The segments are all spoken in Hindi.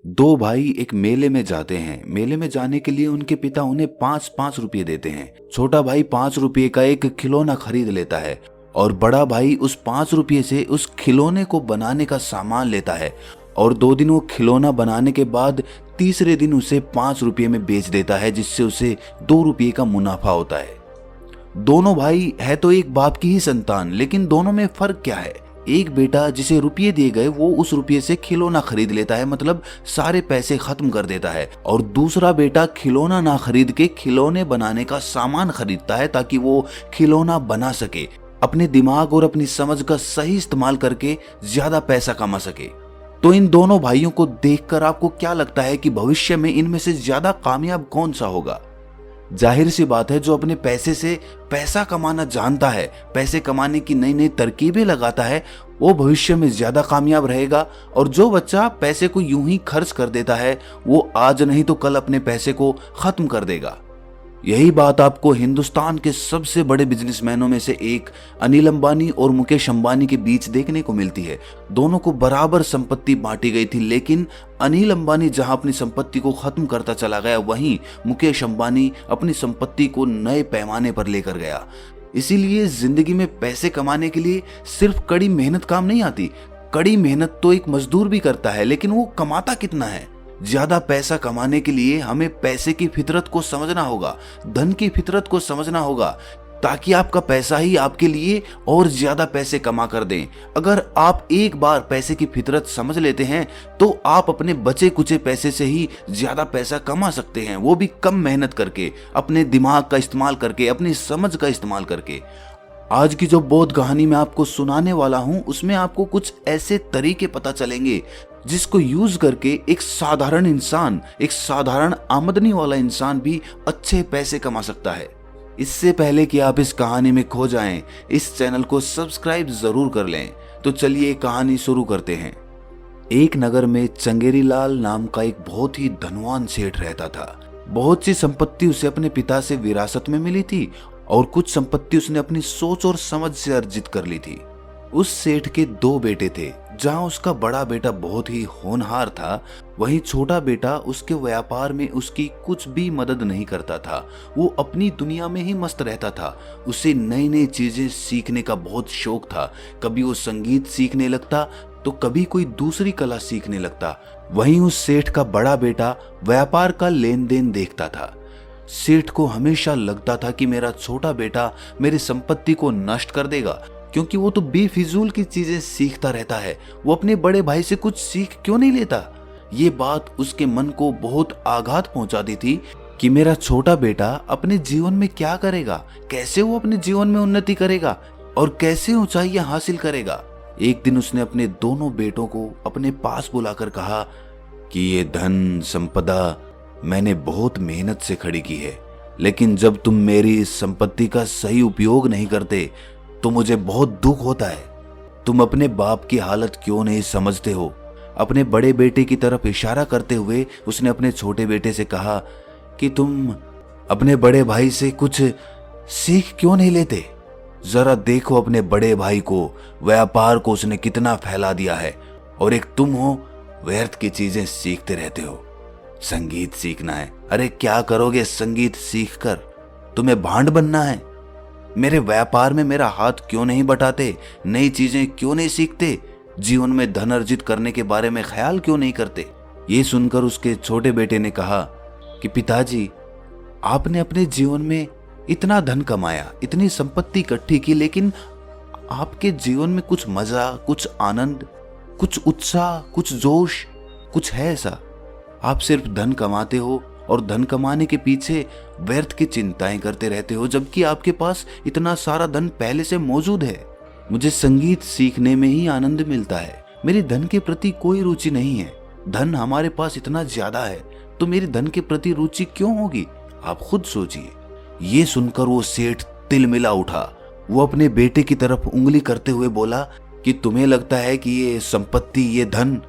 दो भाई एक मेले में जाते हैं। मेले में जाने के लिए उनके पिता उन्हें 5-5 रुपये देते हैं। छोटा भाई 5 रुपये का एक खिलौना खरीद लेता है और बड़ा भाई उस 5 रुपये से उस खिलौने को बनाने का सामान लेता है और 2 दिन वो खिलौना बनाने के बाद तीसरे दिन उसे 5 रुपये में बेच देता है, जिससे उसे 2 रुपये का मुनाफा होता है। दोनों भाई है तो एक बाप की ही संतान, लेकिन दोनों में फर्क क्या है? एक बेटा जिसे रुपये दिए गए वो उस रुपये से खिलौना खरीद लेता है, मतलब सारे पैसे खत्म कर देता है, और दूसरा बेटा खिलौना ना खरीद के खिलौने बनाने का सामान खरीदता है ताकि वो खिलौना बना सके, अपने दिमाग और अपनी समझ का सही इस्तेमाल करके ज्यादा पैसा कमा सके। तो इन दोनों भाइयों को देखकर आपको क्या लगता है कि भविष्य में इनमें से ज्यादा कामयाब कौन सा होगा? जाहिर सी बात है, जो अपने पैसे से पैसा कमाना जानता है, पैसे कमाने की नई नई तरकीबें लगाता है, वो भविष्य में ज्यादा कामयाब रहेगा। और जो बच्चा पैसे को यूं ही खर्च कर देता है, वो आज नहीं तो कल अपने पैसे को खत्म कर देगा। यही बात आपको हिंदुस्तान के सबसे बड़े बिजनेसमैनों में से एक अनिल अंबानी और मुकेश अंबानी के बीच देखने को मिलती है। दोनों को बराबर संपत्ति बांटी गई थी, लेकिन अनिल अंबानी जहां अपनी संपत्ति को खत्म करता चला गया, वहीं मुकेश अंबानी अपनी संपत्ति को नए पैमाने पर लेकर गया। इसीलिए जिंदगी में पैसे कमाने के लिए सिर्फ कड़ी मेहनत काम नहीं आती। कड़ी मेहनत तो एक मजदूर भी करता है, लेकिन वो कमाता कितना है? ज्यादा पैसा कमाने के लिए हमें पैसे की फितरत को समझना होगा, धन की फितरत को समझना होगा, ताकि आपका पैसा ही आपके लिए और ज्यादा पैसे कमा कर दें। अगर आप एक बार पैसे की फितरत समझ लेते हैं तो आप अपने बचे कुचे पैसे से ही ज्यादा पैसा कमा सकते हैं, वो भी कम मेहनत करके, अपने दिमाग का इस्तेमाल करके, अपनी समझ का इस्तेमाल करके। आज की जो बोध कहानी मैं आपको सुनाने वाला हूं, उसमें आपको कुछ ऐसे तरीके पता चलेंगे जिसको यूज करके एक साधारण इंसान, एक साधारण आमदनी वाला इंसान भी अच्छे पैसे कमा सकता है। इससे पहले कि आप इस कहानी में खो जाएं, इस चैनल को सब्सक्राइब जरूर कर लें। तो चलिए कहानी शुरू करते हैं। एक नगर में चंगेरी लाल नाम का एक बहुत ही धनवान सेठ रहता था। बहुत सी संपत्ति उसे अपने पिता से विरासत में मिली थी और कुछ संपत्ति उसने अपनी सोच और समझ से अर्जित कर ली थी। उस सेठ के 2 बेटे थे। जहां उसका बड़ा बेटा बहुत ही होनहार था, वहीं छोटा बेटा उसके व्यापार में उसकी कुछ भी मदद नहीं करता था। वो अपनी दुनिया में ही मस्त रहता था। उसे नई नई चीजें सीखने का बहुत शौक था। कभी वो संगीत सीखने लगता तो कभी कोई दूसरी कला सीखने लगता। वहीं उस सेठ का बड़ा बेटा व्यापार का लेन देन देखता था। सेठ को हमेशा लगता था कि मेरा छोटा बेटा मेरी संपत्ति को नष्ट कर देगा, क्योंकि वो तो बेफिजूल की चीजें सीखता रहता है। वो अपने बड़े भाई से कुछ सीख क्यों नहीं लेता? ये बात उसके मन को बहुत आघात पहुंचाती थी कि मेरा छोटा बेटा अपने जीवन में क्या करेगा, कैसे वो अपने जीवन में उन्नति करेगा और कैसे ऊंचाइयां हासिल करेगा। एक दिन उसने अपने दोनों बेटों को अपने पास बुलाकर कहा कि ये धन संपदा मैंने बहुत मेहनत से खड़ी की है, लेकिन जब तुम मेरी इस संपत्ति का सही उपयोग नहीं करते तो मुझे बहुत दुख होता है। तुम अपने बाप की हालत क्यों नहीं समझते हो? अपने बड़े बेटे की तरफ इशारा करते हुए उसने अपने छोटे बेटे से कहा कि तुम अपने बड़े भाई से कुछ सीख क्यों नहीं लेते? जरा देखो अपने बड़े भाई को, व्यापार को उसने कितना फैला दिया है, और एक तुम हो व्यर्थ की चीजें सीखते रहते हो। संगीत सीखना है, अरे क्या करोगे संगीत सीखकर? तुम्हें भांड बनना है? मेरे व्यापार में मेरा हाथ क्यों नहीं बटाते? नई चीजें क्यों नहीं सीखते? जीवन में धन अर्जित करने के बारे में ख्याल क्यों नहीं करते? ये सुनकर उसके छोटे बेटे ने कहा कि पिताजी, आपने अपने जीवन में इतना धन कमाया, इतनी संपत्ति इकट्ठी की, लेकिन आपके जीवन में कुछ मजा, कुछ आनंद, कुछ उत्साह, कुछ जोश, कुछ है ऐसा? आप सिर्फ धन कमाते हो और धन कमाने के पीछे व्यर्थ की चिंताएं करते रहते हो, जबकि आपके पास इतना सारा धन पहले से मौजूद है। मुझे संगीत सीखने में ही आनंद मिलता है, मेरी धन के प्रति कोई रुचि नहीं है। धन हमारे पास इतना ज्यादा है तो मेरी धन के प्रति रुचि क्यों होगी? आप खुद सोचिए। ये सुनकर वो सेठ तिलमिला उठा। वो अपने बेटे की तरफ उंगली करते हुए बोला कि तुम्हें लगता है कि ये संपत्ति, ये धन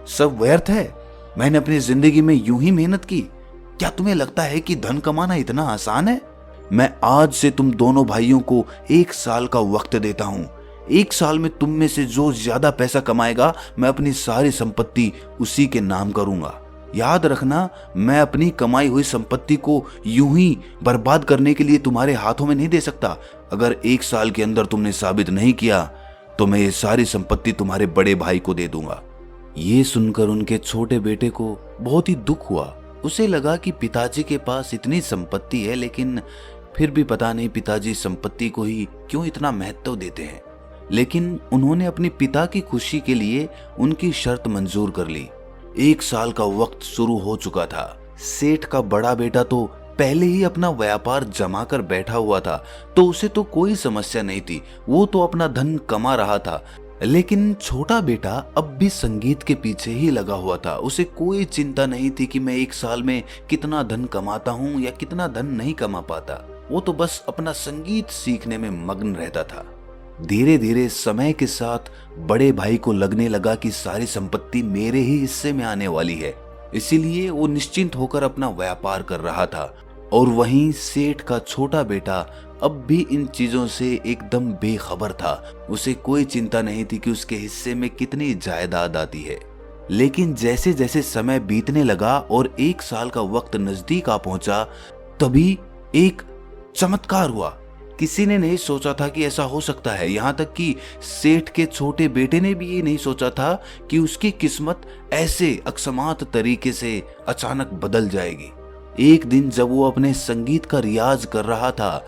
सब व्यर्थ है? मैंने अपनी जिंदगी में यूं ही मेहनत की। क्या तुम्हें लगता है कि धन कमाना इतना आसान है? मैं आज से तुम दोनों भाइयों को 1 साल का वक्त देता हूं। 1 साल में तुम में से जो ज्यादा पैसा कमाएगा, मैं अपनी सारी संपत्ति उसी के नाम करूंगा। याद रखना, मैं अपनी कमाई हुई संपत्ति को यूं ही बर्बाद करने के लिए तुम्हारे हाथों में नहीं दे सकता। अगर 1 साल के अंदर तुमने साबित नहीं किया तो मैं ये सारी संपत्ति तुम्हारे बड़े भाई को दे दूंगा। ये सुनकर उनके छोटे बेटे को बहुत ही दुख हुआ। उसे लगा कि पिताजी के पास इतनी संपत्ति है, लेकिन फिर भी पता नहीं पिताजी संपत्ति को ही क्यों इतना महत्व देते हैं। लेकिन उन्होंने अपने पिता की खुशी के लिए उनकी शर्त मंजूर कर ली। 1 साल का वक्त शुरू हो चुका था। सेठ का बड़ा बेटा तो पहले ही अपना व्यापार जमा कर बैठा हुआ था, तो उसे तो कोई समस्या नहीं थी, वो तो अपना धन कमा रहा था। लेकिन छोटा बेटा अब भी संगीत के पीछे ही लगा हुआ था। उसे कोई चिंता नहीं थी कि मैं 1 साल में कितना धन कमाता हूँ या कितना धन नहीं कमा पाता। वो तो बस अपना संगीत सीखने में मग्न रहता था। धीरे धीरे समय के साथ बड़े भाई को लगने लगा कि सारी संपत्ति मेरे ही हिस्से में आने वाली है, इसीलिए वो निश्चिंत होकर अपना व्यापार कर रहा था। और वहीं सेठ का छोटा बेटा अब भी इन चीजों से एकदम बेखबर था। उसे कोई चिंता नहीं थी कि उसके हिस्से में कितनी जायदाद आती है। लेकिन जैसे जैसे समय बीतने लगा और 1 साल का वक्त नजदीक आ पहुंचा, तभी एक चमत्कार हुआ। किसी ने नहीं सोचा था कि ऐसा हो सकता है। यहाँ तक कि सेठ के छोटे बेटे ने भी ये नहीं सोचा था कि उसकी किस्मत ऐसे अकस्मात तरीके से अचानक बदल जाएगी। एक दिन जब वो अपने संगीत का रियाज कर रहा था,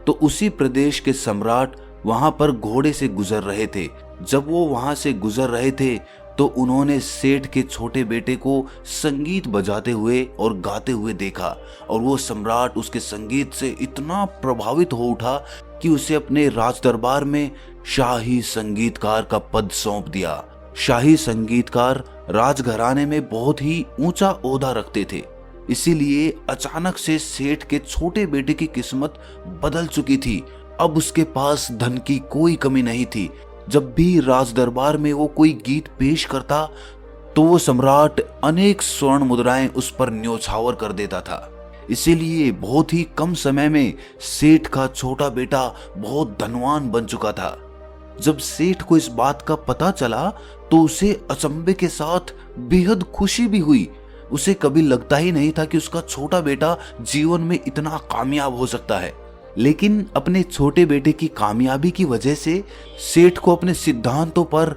तो उसी प्रदेश के सम्राट वहां पर घोड़े से गुजर रहे थे। जब वो वहां से गुजर रहे थे तो उन्होंने सेठ के छोटे बेटे को संगीत बजाते हुए और गाते हुए देखा, और वो सम्राट उसके संगीत से इतना प्रभावित हो उठा कि उसे अपने राजदरबार में शाही संगीतकार का पद सौंप दिया। शाही संगीतकार राजघराने में बहुत ही ऊंचा ओहदा रखते थे, इसीलिए अचानक से सेठ के छोटे बेटे की किस्मत बदल चुकी थी। अब उसके पास धन की कोई कमी नहीं थी। जब भी राजदरबार में वो कोई गीत पेश करता तो वो सम्राट अनेक स्वर्ण मुद्राएं उस पर न्योछावर कर देता था। इसीलिए बहुत ही कम समय में सेठ का छोटा बेटा बहुत धनवान बन चुका था। जब सेठ को इस बात का पता चला तो उसे अचंभे के साथ बेहद खुशी भी हुई। उसे कभी लगता ही नहीं था कि उसका छोटा बेटा जीवन में इतना कामयाब हो सकता है। लेकिन अपने छोटे बेटे की कामयाबी की वजह से सेठ को अपने सिद्धांतों पर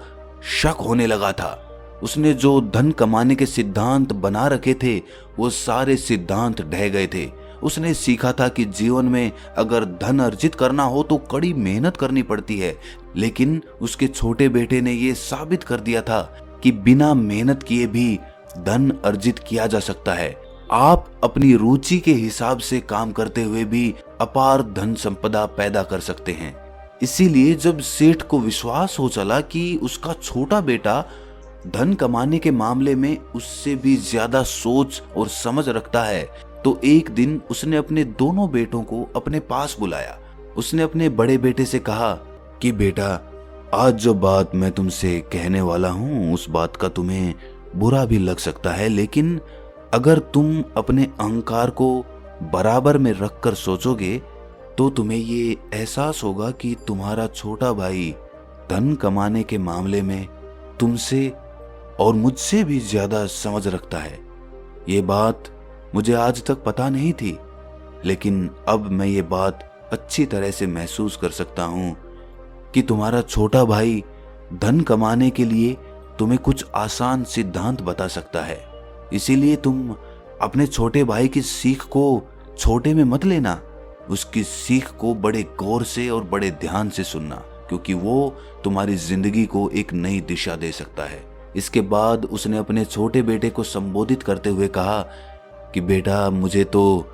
शक होने लगा था। उसने जो धन कमाने के सिद्धांत बना रखे थे वो सारे सिद्धांत ढह गए थे। उसने सीखा था कि जीवन में अगर धन अर्जित करना हो तो कड़ी मेहनत करनी पड़ती है, लेकिन उसके छोटे बेटे ने ये साबित कर दिया था कि बिना मेहनत किए भी धन अर्जित किया जा सकता है। आप अपनी रुचि के हिसाब से काम करते हुए भी अपार धन संपदा पैदा कर सकते हैं। इसीलिए जब सेठ को विश्वास हो चला कि उसका छोटा बेटा धन कमाने के मामले में उससे भी ज्यादा सोच और समझ रखता है, तो एक दिन उसने अपने दोनों बेटों को अपने पास बुलाया। उसने अपने बड़े बेटे से कहा कि बेटा, आज जो बात मैं तुमसे कहने वाला हूँ उस बात का तुम्हें बुरा भी लग सकता है, लेकिन अगर तुम अपने अहंकार को बराबर में रखकर सोचोगे तो तुम्हें ये एहसास होगा कि तुम्हारा छोटा भाई धन कमाने के मामले में तुमसे और मुझसे भी ज्यादा समझ रखता है। ये बात मुझे आज तक पता नहीं थी, लेकिन अब मैं ये बात अच्छी तरह से महसूस कर सकता हूँ कि तुम्हारा छोटा भाई धन कमाने के लिए तुम्हें कुछ आसान सिद्धांत बता सकता है। इसीलिए तुम अपने छोटे भाई की सीख को छोटे में मत लेना, उसकी सीख को बड़े गौर से और बड़े ध्यान से सुनना, क्योंकि वो तुम्हारी जिंदगी को एक नई दिशा दे सकता है। इसके बाद उसने अपने छोटे बेटे को संबोधित करते हुए कहा कि बेटा, मुझे तो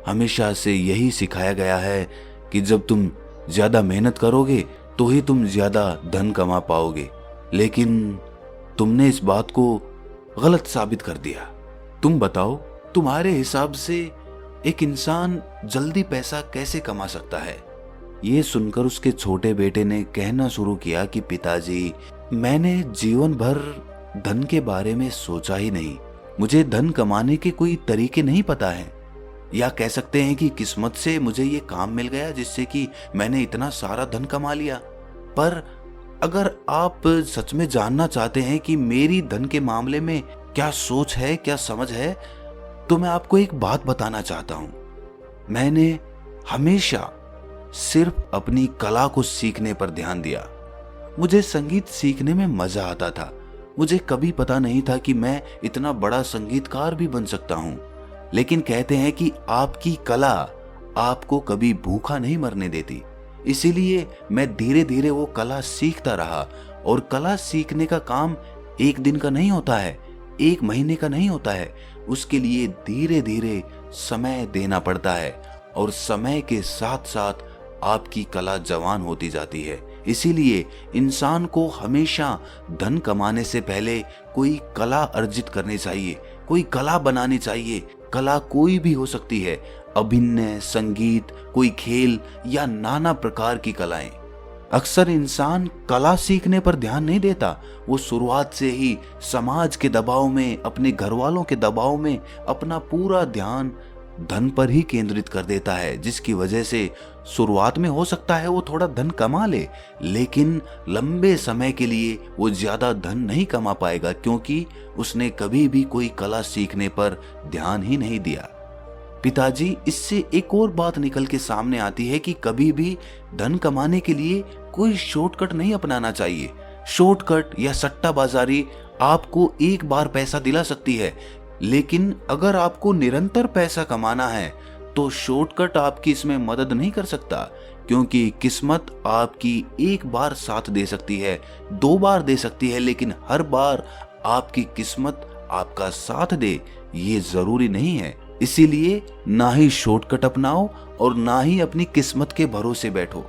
हमेशा से यही सिखाया गया है कि जब तुम ज्यादा मेहनत करोगे तो ही तुम ज्यादा धन कमा पाओगे, लेकिन तुमने इस बात को गलत साबित कर दिया। तुम बताओ, तुम्हारे हिसाब से एक इंसान जल्दी पैसा कैसे कमा सकता है? ये सुनकर उसके छोटे बेटे ने कहना शुरू किया कि पिताजी, मैंने जीवन भर धन के बारे में सोचा ही नहीं। मुझे धन कमाने के कोई तरीके नहीं पता है, या कह सकते हैं कि किस्मत से मुझे ये काम मिल गया जिससे कि मैंने इतना सारा धन कमा लिया। पर अगर आप सच में जानना चाहते हैं कि मेरी धन के मामले में क्या सोच है, क्या समझ है, तो मैं आपको एक बात बताना चाहता हूं। मैंने हमेशा सिर्फ अपनी कला को सीखने पर ध्यान दिया। मुझे संगीत सीखने में मजा आता था। मुझे कभी पता नहीं था कि मैं इतना बड़ा संगीतकार भी बन सकता हूं। लेकिन कहते हैं कि आपकी कला आपको कभी भूखा नहीं मरने देती। इसीलिए मैं धीरे धीरे वो कला सीखता रहा। और कला सीखने का काम एक दिन का नहीं होता है, एक महीने का नहीं होता है। उसके लिए धीरे धीरे समय देना पड़ता है और समय के साथ साथ आपकी कला जवान होती जाती है। इसीलिए इंसान को हमेशा धन कमाने से पहले कोई कला अर्जित करनी चाहिए, कोई कला बनानी चाहिए। कला कोई भी हो सकती है, अभिनय, संगीत, कोई खेल या नाना प्रकार की कलाएं। अक्सर इंसान कला सीखने पर ध्यान नहीं देता। वो शुरुआत से ही समाज के दबाव में, अपने घर वालों के दबाव में अपना पूरा ध्यान धन पर ही केंद्रित कर देता है, जिसकी वजह से शुरुआत में हो सकता है वो थोड़ा धन कमा ले, लेकिन लंबे समय के लिए वो ज्यादा धन नहीं कमा पाएगा, क्योंकि उसने कभी भी कोई कला सीखने पर ध्यान ही नहीं दिया। पिताजी, इससे एक और बात निकल के सामने आती है कि कभी भी धन कमाने के लिए कोई शॉर्टकट नहीं अपनाना चाहिए। शॉर्टकट या सट्टाबाजारी आपको एक बार पैसा दिला सकती है, लेकिन अगर आपको निरंतर पैसा कमाना है तो शॉर्टकट आपकी इसमें मदद नहीं कर सकता, क्योंकि किस्मत आपकी एक बार साथ दे सकती है, 2 बार दे सकती है, लेकिन हर बार आपकी किस्मत आपका साथ दे ये जरूरी नहीं है। इसीलिए ना ही शॉर्टकट अपनाओ और ना ही अपनी किस्मत के भरोसे बैठो।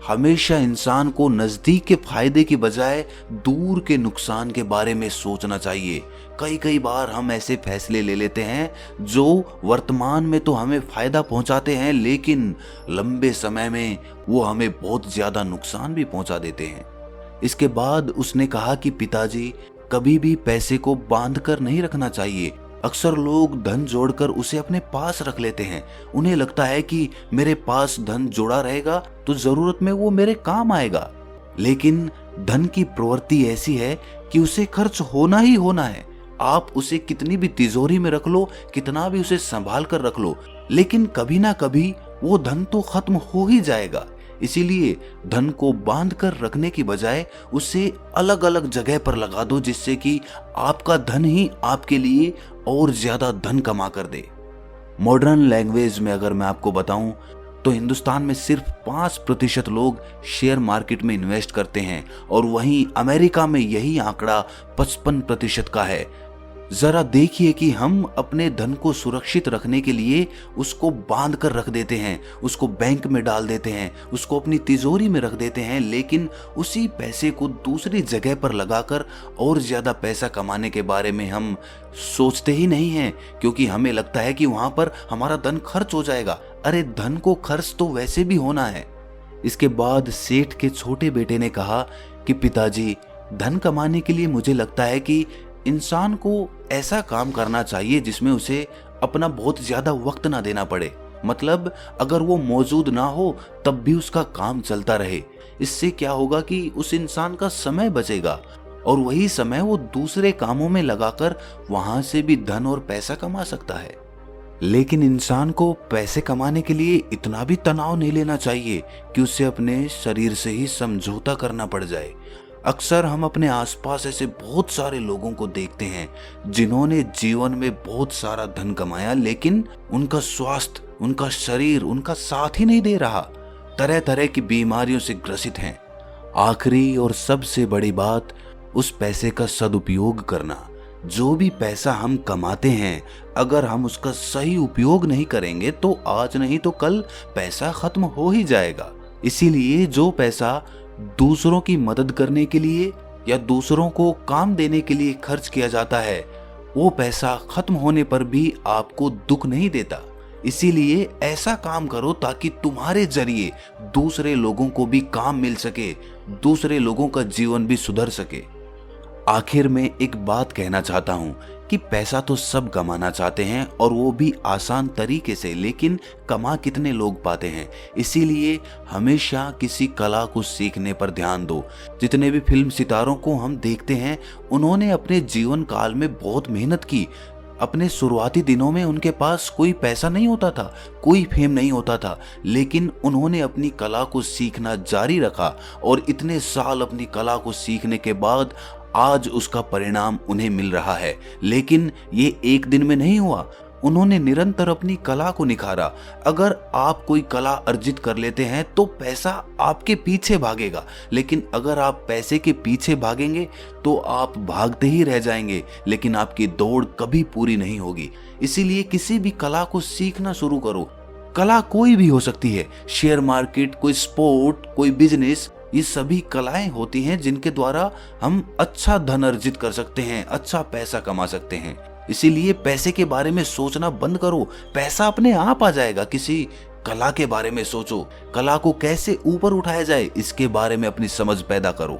हमेशा इंसान को नजदीक के फायदे की बजाय दूर के नुकसान के बारे में सोचना चाहिए। कई बार हम ऐसे फैसले ले लेते हैं जो वर्तमान में तो हमें फायदा पहुंचाते हैं, लेकिन लंबे समय में वो हमें बहुत ज्यादा नुकसान भी पहुंचा देते हैं। इसके बाद उसने कहा कि पिताजी, कभी भी पैसे को बांध कर नहीं रखना चाहिए। अक्सर लोग धन जोड़कर उसे अपने पास रख लेते हैं। उन्हें लगता है कि मेरे पास धन जोड़ा रहेगा तो जरूरत में वो मेरे काम आएगा। लेकिन धन की प्रवृत्ति ऐसी है कि उसे खर्च होना ही होना है। आप उसे कितनी भी तिजोरी में रख लो, कितना भी उसे संभाल कर रख लो, लेकिन कभी ना कभी वो धन तो खत्म हो ही जाएगा। इसीलिए धन को बांध कर रखने की बजाय उसे अलग अलग जगह पर लगा दो, जिससे कि आपका धन ही आपके लिए और ज्यादा धन कमा कर दे। मॉडर्न लैंग्वेज में अगर मैं आपको बताऊं तो हिंदुस्तान में सिर्फ 5% लोग शेयर मार्केट में इन्वेस्ट करते हैं और वहीं अमेरिका में यही आंकड़ा 55% का है। जरा देखिए कि हम अपने धन को सुरक्षित रखने के लिए उसको बांध कर रख देते हैं, उसको बैंक में डाल देते हैं, उसको अपनी तिजोरी में रख देते हैं, लेकिन उसी पैसे को दूसरी जगह पर लगाकर और ज्यादा पैसा कमाने के बारे में हम सोचते ही नहीं हैं, क्योंकि हमें लगता है कि वहां पर हमारा धन खर्च हो जाएगा। अरे धन को खर्च तो वैसे भी होना है। इसके बाद सेठ के छोटे बेटे ने कहा कि पिताजी, धन कमाने के लिए मुझे लगता है कि इंसान को ऐसा काम करना चाहिए जिसमें उसे अपना बहुत ज्यादा वक्त ना देना पड़े। मतलब अगर वो मौजूद ना हो तब भी उसका काम चलता रहे। इससे क्या होगा कि उस इंसान का समय बचेगा और वही समय वो दूसरे कामों में लगाकर वहां से भी धन और पैसा कमा सकता है। लेकिन इंसान को पैसे कमाने के लिए इतना भी तनाव नहीं लेना चाहिए कि उसे अपने शरीर से ही समझौता करना पड़ जाए। अक्सर हम अपने आसपास ऐसे बहुत सारे लोगों को देखते हैं जिन्होंने जीवन में बहुत सारा धन कमाया, लेकिन उनका स्वास्थ्य, उनका शरीर उनका साथ ही नहीं दे रहा। तरह तरह की बीमारियों से ग्रसित हैं। आखिरी और सबसे बड़ी बात, उस पैसे का सदुपयोग करना। जो भी पैसा हम कमाते हैं, अगर हम उसका सही उपयोग नहीं करेंगे तो आज नहीं तो कल पैसा खत्म हो ही जाएगा। इसीलिए जो पैसा दूसरों की मदद करने के लिए या दूसरों को काम देने के लिए खर्च किया जाता है, वो पैसा खत्म होने पर भी आपको दुख नहीं देता। इसीलिए ऐसा काम करो ताकि तुम्हारे जरिए दूसरे लोगों को भी काम मिल सके, दूसरे लोगों का जीवन भी सुधर सके। आखिर में एक बात कहना चाहता हूँ कि पैसा तो सब कमाना चाहते हैं और वो भी आसान तरीके से, लेकिन कमा कितने लोग पाते हैं। इसीलिए हमेशा किसी कला को सीखने पर ध्यान दो। जितने भी फिल्म सितारों को हम देखते हैं, उन्होंने अपने जीवन काल में बहुत मेहनत की। अपने शुरुआती दिनों में उनके पास कोई पैसा नहीं होता था, कोई फेम नहीं होता था, लेकिन उन्होंने अपनी कला को सीखना जारी रखा और इतने साल अपनी कला को सीखने के बाद आज उसका परिणाम उन्हें मिल रहा है। लेकिन ये एक दिन में नहीं हुआ, उन्होंने निरंतर अपनी कला को निखारा। अगर आप कोई कला अर्जित कर लेते हैं तो पैसा आपके पीछे भागेगा, लेकिन अगर आप पैसे के पीछे भागेंगे तो आप भागते ही रह जाएंगे, लेकिन आपकी दौड़ कभी पूरी नहीं होगी। इसीलिए किसी भी कला को सीखना शुरू करो। कला कोई भी हो सकती है, शेयर मार्केट, कोई स्पोर्ट, कोई बिजनेस, ये सभी कलाएं होती हैं जिनके द्वारा हम अच्छा धन अर्जित कर सकते हैं, अच्छा पैसा कमा सकते हैं। इसीलिए पैसे के बारे में सोचना बंद करो, पैसा अपने आप आ जाएगा। किसी कला के बारे में सोचो, कला को कैसे ऊपर उठाया जाए इसके बारे में अपनी समझ पैदा करो।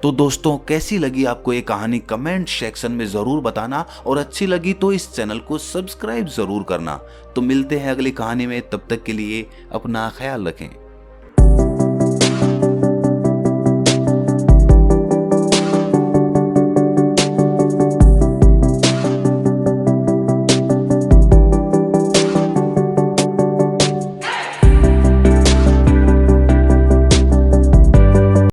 तो दोस्तों, कैसी लगी आपको ये कहानी कमेंट सेक्शन में जरूर बताना, और अच्छी लगी तो इस चैनल को सब्सक्राइब जरूर करना। तो मिलते हैं अगली कहानी में, तब तक के लिए अपना ख्याल रखें।